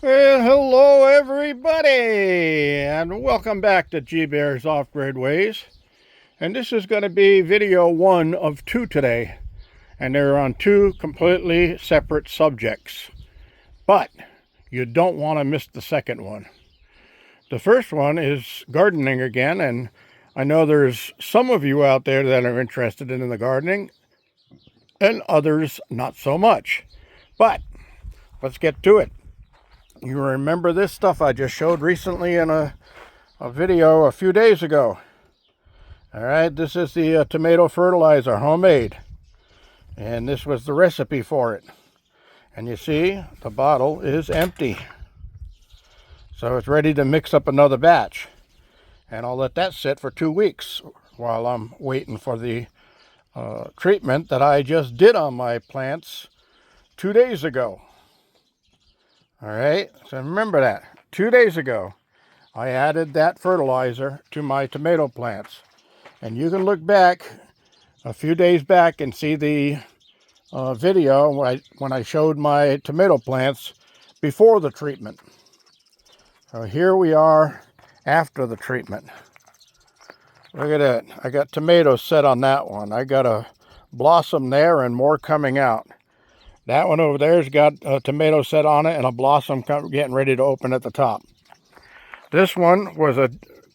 Well, hello everybody, and welcome back to G Bear's Off-Grid Ways. And this is going to be video one of two today, and they're on two completely separate subjects. But you don't want to miss the second one. The first one is gardening again, and I know there's some of you out there that are interested in the gardening, and others not so much. But let's get to it. You remember this stuff I just showed recently in a video a few days ago. All right, this is the tomato fertilizer, homemade. And this was the recipe for it. And you see, the bottle is empty. So it's ready to mix up another batch. And I'll let that sit for 2 weeks while I'm waiting for the treatment that I just did on my plants 2 days ago. All right, so remember that. 2 days ago, I added that fertilizer to my tomato plants. And you can look back a few days back and see the video when I showed my tomato plants before the treatment. So here we are after the treatment. Look at that. I got tomatoes set on that one. I got a blossom there and more coming out. That one over there's got a tomato set on it and a blossom getting ready to open at the top. This one was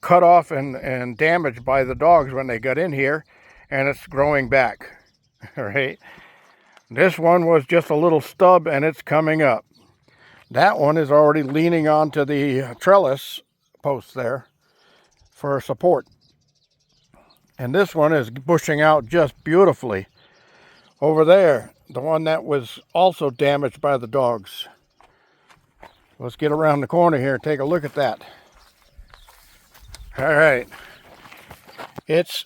cut off and damaged by the dogs when they got in here, and it's growing back. All right. This one was just a little stub and it's coming up. That one is already leaning onto the trellis post there for support. And this one is bushing out just beautifully. Over there, the one that was also damaged by the dogs. Let's get around the corner here and take a look at that. All right. It's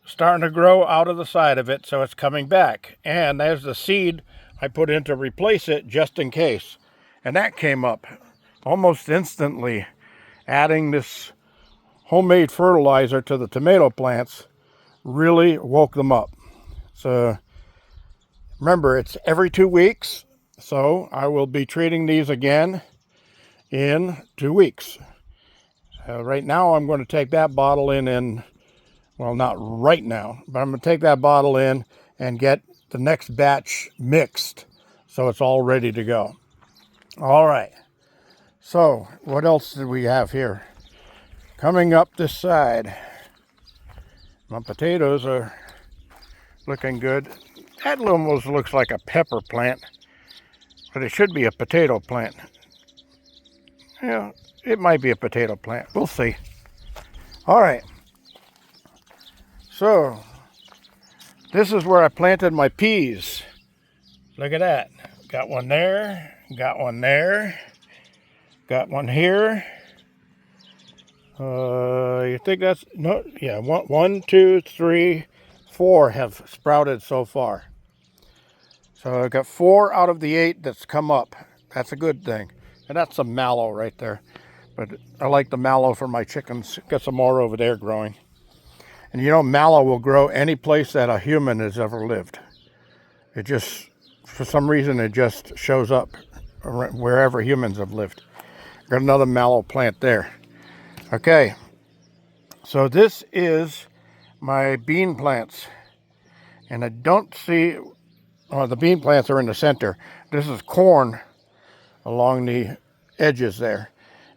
starting to grow out of the side of it, so it's coming back. And there's the seed I put in to replace it just in case. And that came up almost instantly. Adding this homemade fertilizer to the tomato plants really woke them up. So remember, it's every 2 weeks, so I will be treating these again in 2 weeks. Right now, I'm going to take that bottle in and, well, not right now, but I'm going to take that bottle in and get the next batch mixed so it's all ready to go. All right. So what else do we have here? Coming up this side, my potatoes are looking good. That almost looks like a pepper plant, but it should be a potato plant. Yeah, it might be a potato plant. We'll see. All right. So this is where I planted my peas. Look at that. Got one there. Got one there. Got one here. You think that's no? Yeah, one, two, three, 4 have sprouted so far. So I got 4 out of the 8 that's come up. That's a good thing. And that's some mallow right there. But I like the mallow for my chickens. Got some more over there growing. And you know, mallow will grow any place that a human has ever lived. It just, for some reason, it just shows up wherever humans have lived. Got another mallow plant there. Okay. So this is my bean plants. And I don't see... the bean plants are in the center. This is corn along the edges there.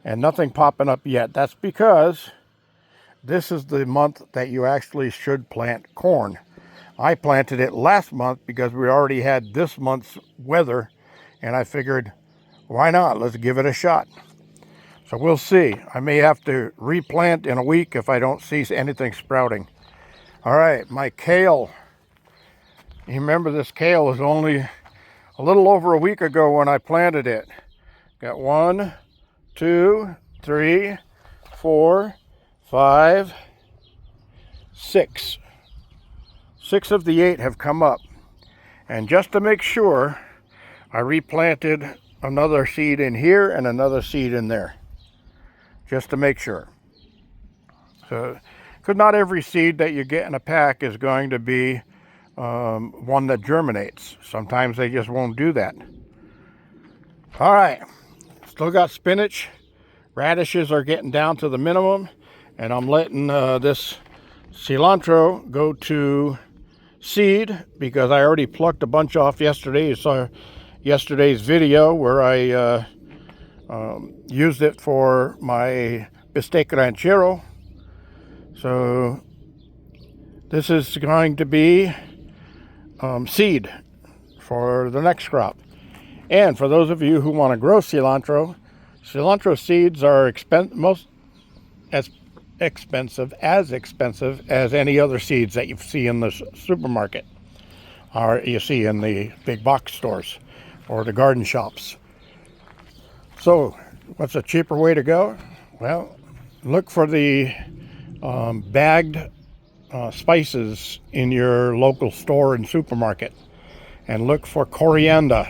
And nothing popping up yet. That's because this is the month that you actually should plant corn. I planted it last month because we already had this month's weather. And I figured, why not? Let's give it a shot. So we'll see. I may have to replant in a week if I don't see anything sprouting. All right, my kale. You remember this kale was only a little over a week ago when I planted it. Got 1, 2, 3, 4, 5, 6. 6 of the 8 have come up. And just to make sure, I replanted another seed in here and another seed in there. Just to make sure. So, because not every seed that you get in a pack is going to be one that germinates. Sometimes they just won't do that. All right. Still got spinach. Radishes are getting down to the minimum. And I'm letting this cilantro go to seed because I already plucked a bunch off yesterday. You saw yesterday's video where I used it for my bistec ranchero. So this is going to be seed for the next crop. And for those of you who want to grow cilantro, cilantro seeds are as expensive as any other seeds that you see in the supermarket or you see in the big box stores or the garden shops. So what's a cheaper way to go? Well, look for the bagged spices in your local store and supermarket, and look for coriander.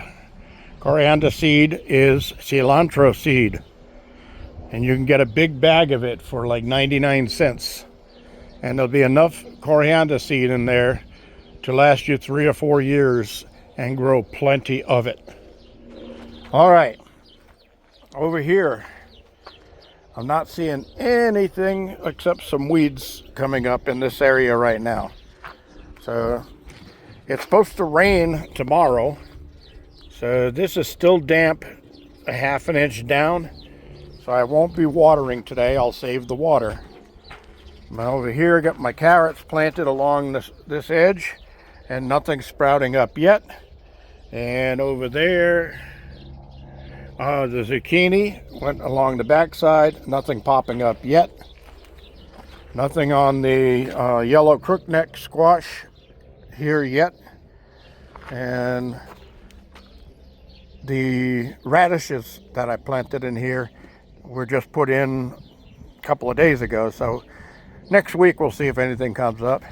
Coriander seed is cilantro seed, and you can get a big bag of it for like 99 cents, and there'll be enough coriander seed in there to last you 3 or 4 years and grow plenty of it. All right, over here I'm not seeing anything except some weeds coming up in this area right now. So it's supposed to rain tomorrow. So this is still damp, a ½ inch down. So I won't be watering today. I'll save the water. But over here I got my carrots planted along this edge and nothing sprouting up yet. And over there, the zucchini went along the backside, nothing popping up yet. Nothing on the yellow crookneck squash here yet. And the radishes that I planted in here were just put in a couple of days ago. So next week we'll see if anything comes up.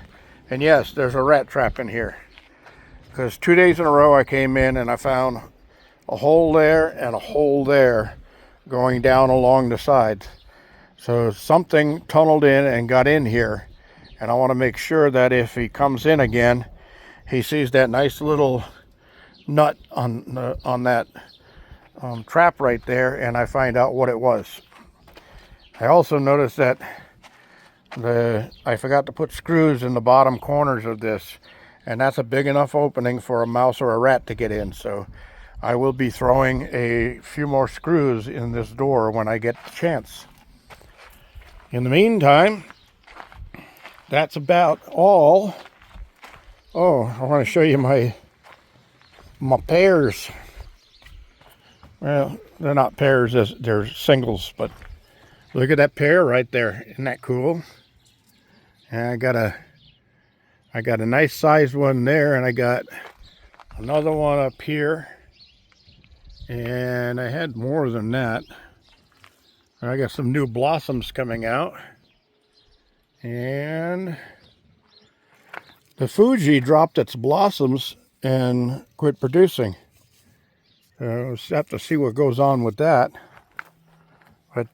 And yes, there's a rat trap in here, because 2 days in a row I came in and I found a hole there and a hole there going down along the sides. So something tunneled in and got in here, and I want to make sure that if he comes in again, he sees that nice little nut on that trap right there, and I find out what it was. I also noticed that I forgot to put screws in the bottom corners of this, and that's a big enough opening for a mouse or a rat to get in. So I will be throwing a few more screws in this door when I get the chance. In the meantime, that's about all. Oh, I want to show you my pears. Well, they're not pears, they're singles, but look at that pear right there. Isn't that cool? And I got a nice sized one there, and I got another one up here. And I had more than that. I got some new blossoms coming out. And the Fuji dropped its blossoms and quit producing. So we'll have to see what goes on with that. But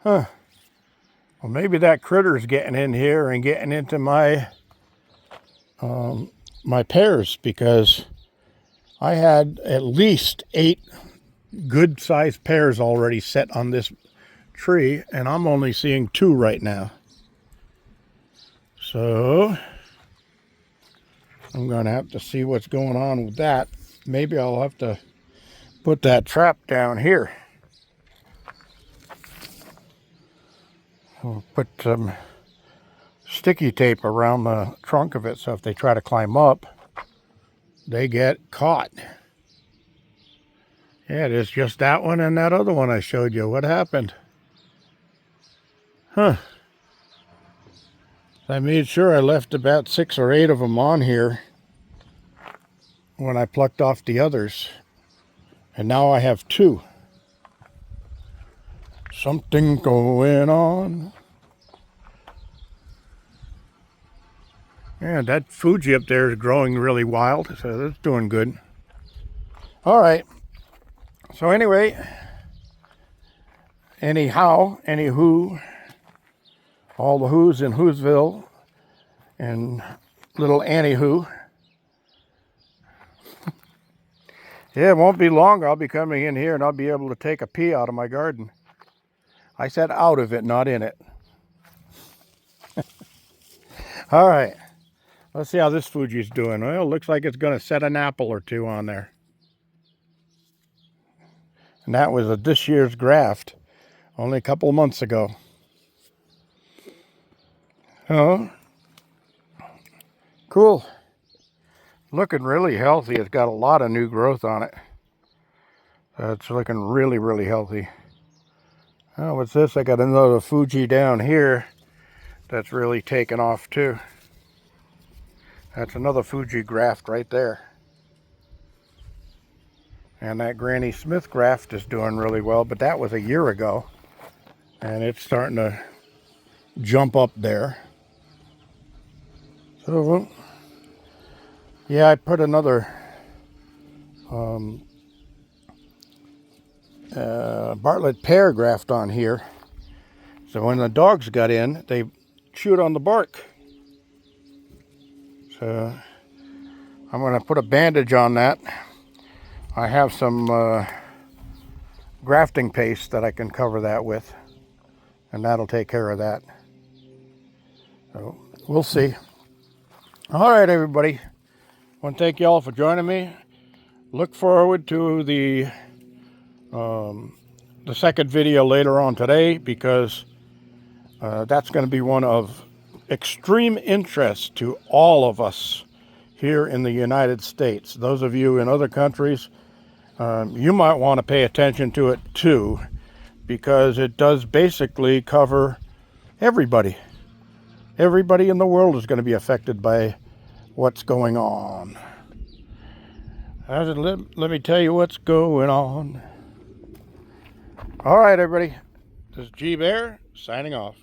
well, maybe that critter's getting in here and getting into my my pears, because I had at least 8 good sized pears already set on this tree, and I'm only seeing 2 right now. So I'm going to have to see what's going on with that. Maybe I'll have to put that trap down here. I'll put some sticky tape around the trunk of it, so if they try to climb up, they get caught. Yeah, it is just that one and that other one I showed you. What happened? Huh. I made sure I left about 6 or 8 of them on here when I plucked off the others. And now I have 2. Something going on. Yeah, that Fuji up there is growing really wild, so that's doing good. All right. So anyway, anywho, all the who's in Whoville and little Annie Who. Yeah, it won't be long. I'll be coming in here and I'll be able to take a pee out of my garden. I said out of it, not in it. All right. Let's see how this Fuji's doing. Well, it looks like it's going to set an apple or two on there. And that was this year's graft, only a couple of months ago. Oh, cool. Looking really healthy. It's got a lot of new growth on it. It's looking really, really healthy. Oh, what's this? I got another Fuji down here that's really taken off too. That's another Fuji graft right there. And that Granny Smith graft is doing really well, but that was a year ago. And it's starting to jump up there. So, yeah, I put another Bartlett pear graft on here. So when the dogs got in, they chewed on the bark. So I'm going to put a bandage on that. I have some grafting paste that I can cover that with, and that'll take care of that. So we'll see. All right, everybody. I want to thank you all for joining me. Look forward to the second video later on today, because that's going to be one of extreme interest to all of us here in the United States. Those of you in other countries, you might want to pay attention to it too, because it does basically cover everybody. Everybody in the world is going to be affected by what's going on. Let me tell you what's going on. All right, everybody. This is G Bear signing off.